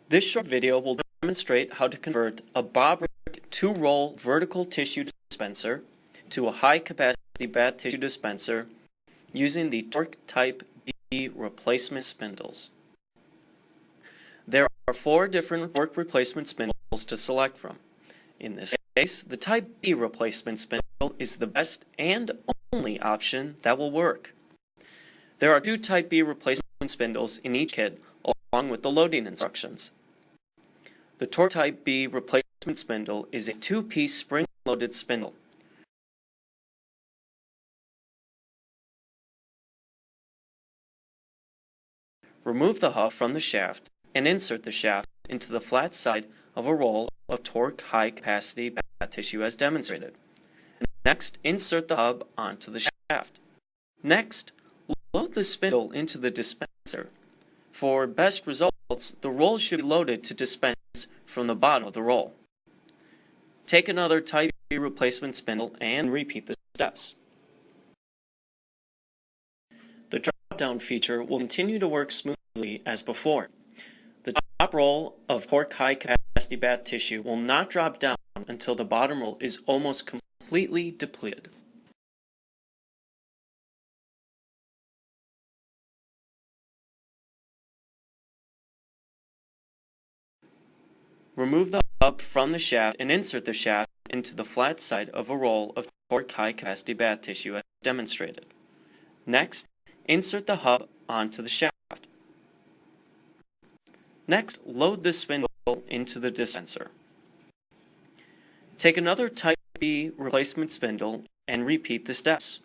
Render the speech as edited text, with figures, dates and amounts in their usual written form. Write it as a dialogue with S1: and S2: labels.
S1: This short video will demonstrate how to convert a Bob Rick 2-roll vertical tissue dispenser to a high-capacity bath tissue dispenser using the Tork Type B replacement spindles. There are 4 different Tork replacement spindles to select from. In this case, the Type B replacement spindle is the best and only option that will work. There are 2 Type B replacement spindles in each kit, along with the loading instructions. The Tork Type B replacement spindle is a 2-piece spring-loaded spindle. Remove the hub from the shaft and insert the shaft into the flat side of a roll of Tork high-capacity bath tissue as demonstrated. Next, insert the hub onto the shaft. Next, load the spindle into the dispenser. For best results, the roll should be loaded to dispense from the bottom of the roll. Take another Type B replacement spindle and repeat the steps. The drop-down feature will continue to work smoothly as before. The top roll of Tork high-capacity bath tissue will not drop down until the bottom roll is almost completely depleted. Remove the hub from the shaft and insert the shaft into the flat side of a roll of Tork high-capacity bath tissue as demonstrated. Next, insert the hub onto the shaft. Next, load the spindle into the dispenser. Take another Type B replacement spindle and repeat the steps.